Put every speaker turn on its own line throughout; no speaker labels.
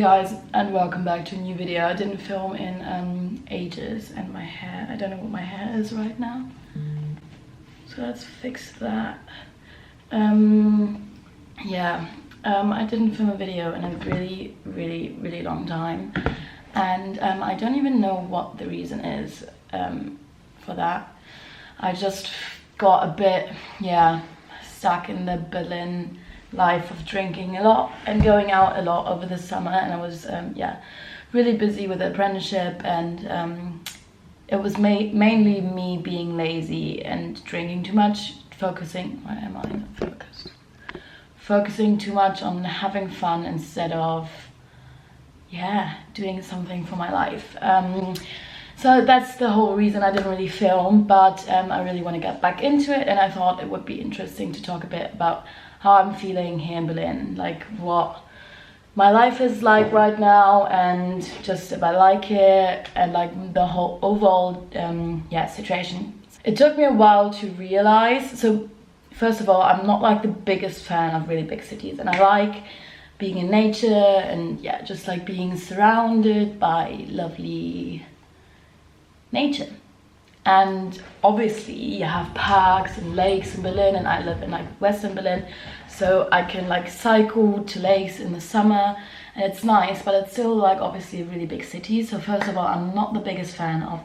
guys, and welcome back to a new video. I didn't film in ages, and my hair, I don't know what my hair is right now, so let's fix that. Yeah, I didn't film a video in a really long time, and I don't even know what the reason is for that. I just got a bit, stuck in the Berlin life of drinking a lot and going out a lot over the summer, and I was really busy with the apprenticeship, and it was mainly me being lazy and drinking too much, focusing too much on having fun instead of doing something for my life. So that's the whole reason I didn't really film, but I really want to get back into it, and I thought it would be interesting to talk a bit about how I'm feeling here in Berlin, like what my life is like right now, and just if I like it, and like the whole overall situation. It took me a while to realize. So first of all, I'm not like the biggest fan of really big cities, and I like being in nature and just like being surrounded by lovely nature. And obviously you have parks and lakes in Berlin, and I live in like Western Berlin, so I can like cycle to lakes in the summer, and it's nice, but it's still like obviously a really big city. So first of all, I'm not the biggest fan of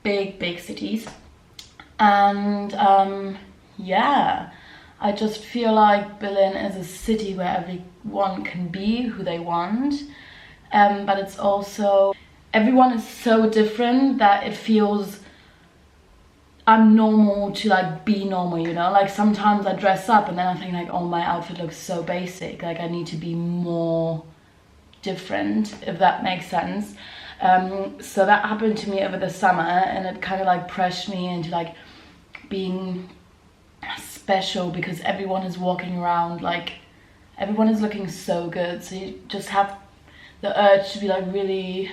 big cities, and I just feel like Berlin is a city where everyone can be who they want, but it's also, everyone is so different that it feels I'm normal to like be normal, you know? Like sometimes I dress up and then I think like, oh, my outfit looks so basic, like I need to be more different, if that makes sense. So that happened to me over the summer, and it kind of like pressured me into like being special, because everyone is walking around like everyone is looking so good, so you just have the urge to be like really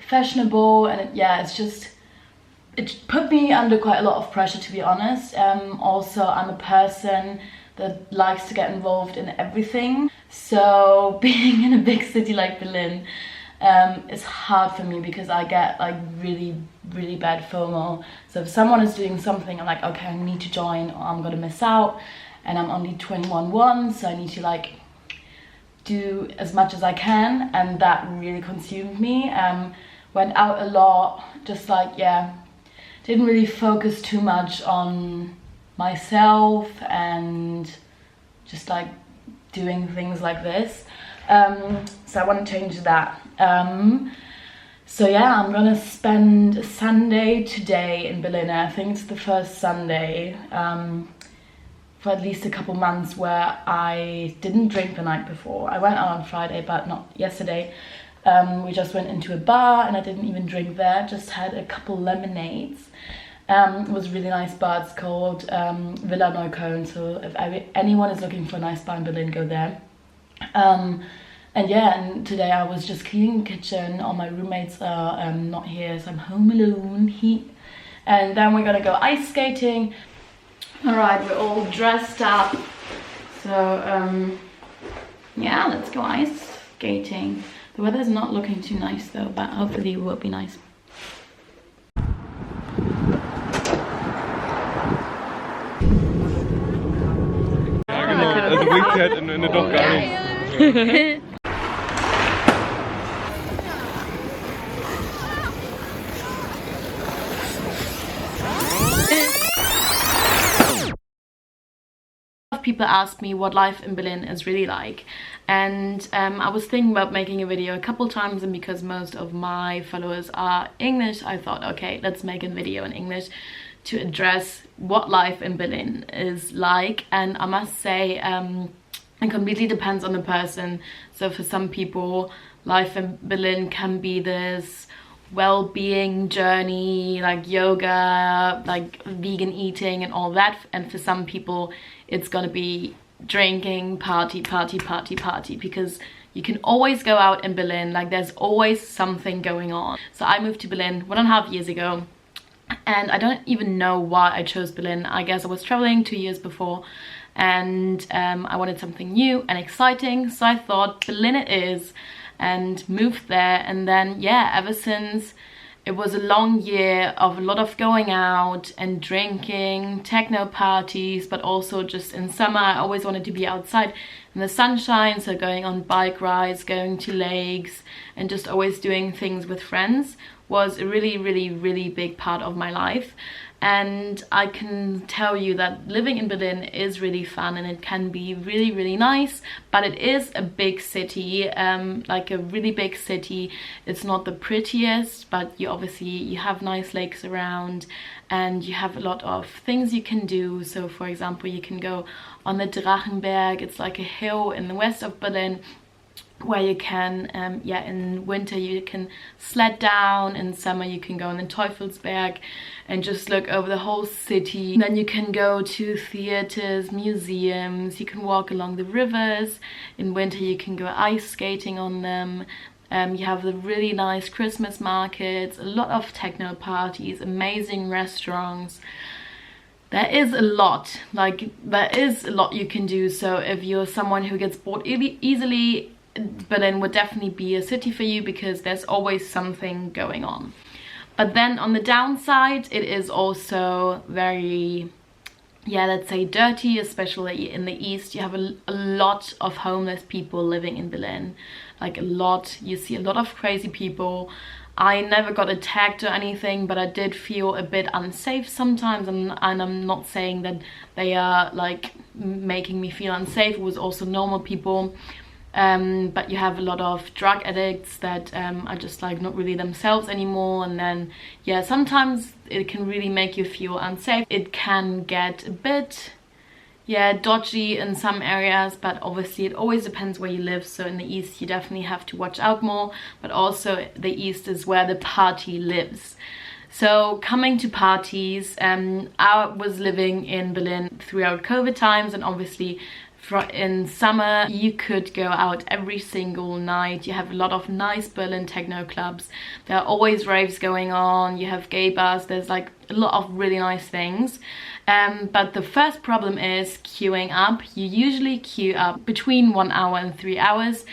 fashionable, and it put me under quite a lot of pressure, to be honest. Also, I'm a person that likes to get involved in everything, so being in a big city like Berlin is hard for me, because I get like really bad FOMO. So if someone is doing something, I'm like, okay, I need to join or I'm gonna miss out, and I'm only 21 so I need to like do as much as I can, and that really consumed me. Went out a lot, just like didn't really focus too much on myself and just like doing things like this. So I want to change that. So I'm gonna spend a Sunday today in Berlin. I think it's the first Sunday for at least a couple months where I didn't drink the night before. I went out on Friday, but not yesterday. We just went into a bar and I didn't even drink there, just had a couple lemonades. It was a really nice bar. It's called Villa Neukölln, so if anyone is looking for a nice bar in Berlin, go there. And today I was just cleaning the kitchen. All my roommates are not here, so I'm home alone. And then we're gonna go ice skating. Alright, we're all dressed up, so let's go ice skating. The weather's not looking too nice though, but hopefully it will be nice.
Also umgekehrt in der doch gar nicht.
People ask me what life in Berlin is really like, and I was thinking about making a video a couple times, and because most of my followers are English, I thought, okay, let's make a video in English to address what life in Berlin is like. And I must say, it completely depends on the person. So for some people, life in Berlin can be this well-being journey, like yoga, like vegan eating and all that, and for some people it's gonna be drinking, party, because you can always go out in Berlin, like there's always something going on. So I moved to Berlin 1.5 years ago, and I don't even know why I chose Berlin. I guess I was traveling 2 years before, and I wanted something new and exciting, so I thought Berlin it is. and moved there. And then yeah, ever since, it was a long year of a lot of going out and drinking, techno parties, but also just in summer I always wanted to be outside in the sunshine, so going on bike rides, going to lakes, and just always doing things with friends was a really big part of my life. And I can tell you that living in Berlin is really fun, and it can be really nice, but it is a big city, like a really big city. It's not the prettiest, but you have nice lakes around, and you have a lot of things you can do. So for example, you can go on the Drachenberg. It's like a hill in the west of Berlin where you can, in winter you can sled down, in summer you can go on the Teufelsberg and just look over the whole city. And then you can go to theaters, museums, you can walk along the rivers. In winter you can go ice skating on them. You have the really nice Christmas markets, a lot of techno parties, amazing restaurants. There is a lot you can do. So if you're someone who gets bored easily, Berlin would definitely be a city for you, because there's always something going on. But then on the downside, it is also very, let's say dirty, especially in the east. You have a lot of homeless people living in Berlin, like a lot. You see a lot of crazy people. I never got attacked or anything, but I did feel a bit unsafe sometimes, and I'm not saying that they are like making me feel unsafe. It was also normal people. But you have a lot of drug addicts that are just like not really themselves anymore, and then sometimes it can really make you feel unsafe. It can get a bit dodgy in some areas, but obviously it always depends where you live. So in the east you definitely have to watch out more, but also the east is where the party lives. So coming to parties, I was living in Berlin throughout COVID times, and obviously in summer you could go out every single night. You have a lot of nice Berlin techno clubs. There are always raves going on. You have gay bars. There's like a lot of really nice things. But the first problem is queuing up. You usually queue up between 1 hour and 3 hours.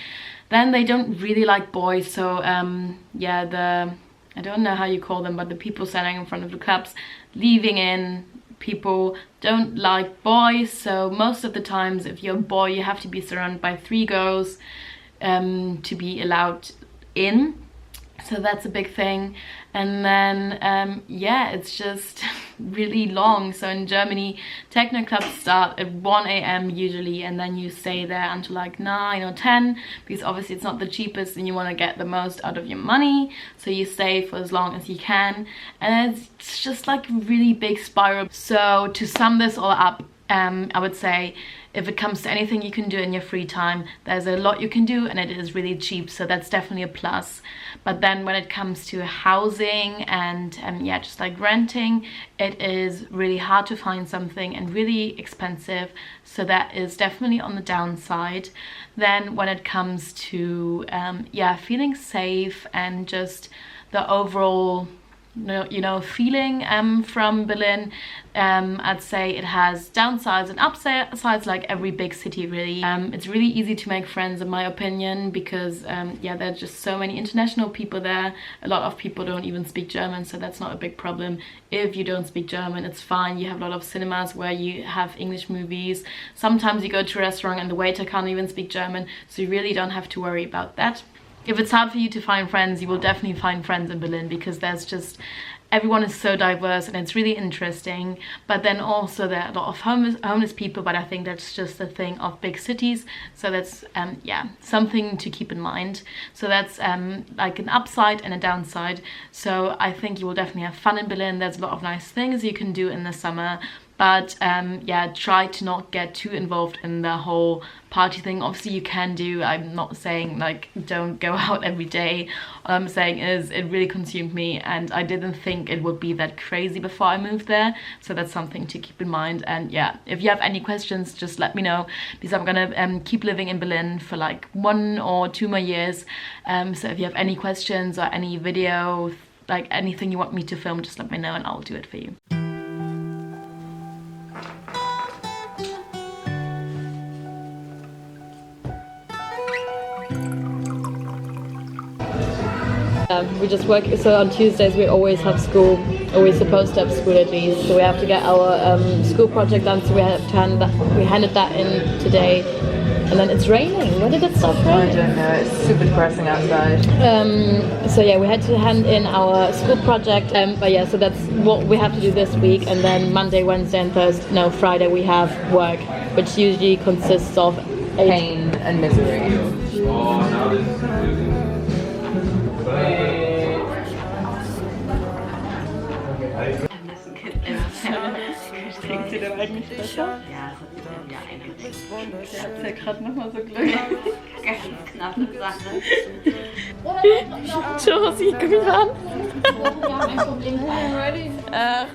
Then they don't really like boys, so I don't know how you call them, but the people standing in front of the clubs leaving in. People don't like boys, so most of the times if you're a boy you have to be surrounded by 3 girls to be allowed in. So that's a big thing. And then it's just really long. So in Germany, techno clubs start at 1 a.m. usually, and then you stay there until like 9 or 10, because obviously it's not the cheapest and you want to get the most out of your money, so you stay for as long as you can. And it's just like a really big spiral. So to sum this all up, I would say if it comes to anything you can do in your free time, there's a lot you can do, and it is really cheap, so that's definitely a plus. But then when it comes to housing and just like renting, it is really hard to find something and really expensive, so that is definitely on the downside. Then when it comes to feeling safe and just the overall feeling from Berlin, I'd say it has downsides and upsides like every big city really. It's really easy to make friends in my opinion, because there are just so many international people there. A lot of people don't even speak German, so that's not a big problem. If you don't speak German, it's fine. You have a lot of cinemas where you have English movies. Sometimes you go to a restaurant and the waiter can't even speak German, so you really don't have to worry about that. If it's hard for you to find friends, you will definitely find friends in Berlin, because there's just, everyone is so diverse and it's really interesting. But then also there are a lot of homeless people, but I think that's just a thing of big cities. So that's something to keep in mind. So that's like an upside and a downside. So I think you will definitely have fun in Berlin. There's a lot of nice things you can do in the summer. But try to not get too involved in the whole party thing. Obviously you can do, I'm not saying like don't go out every day. All I'm saying is it really consumed me, and I didn't think it would be that crazy before I moved there. So that's something to keep in mind. And if you have any questions, just let me know, because I'm gonna keep living in Berlin for like 1 or 2 more years. So if you have any questions or any video, like anything you want me to film, just let me know and I'll do it for you.
We just work, so on Tuesdays we always have school, or we're supposed to have school at least, so we have to get our school project done, so we have to handed that in today. And then it's raining. When did it stop raining?
I don't know, it's super depressing outside.
So yeah, we had to hand in our school project, but yeah, so that's what we have to do this week, and then Monday, Wednesday and Friday we have work, which usually consists of
Pain and misery.
Klingt sie denn eigentlich besser?
Ja, eigentlich.
Der hat ja gerade nochmal so Glück.
Ganz knappe Sache.
Josie, komm an.
Ja, mein Problem.
Ach.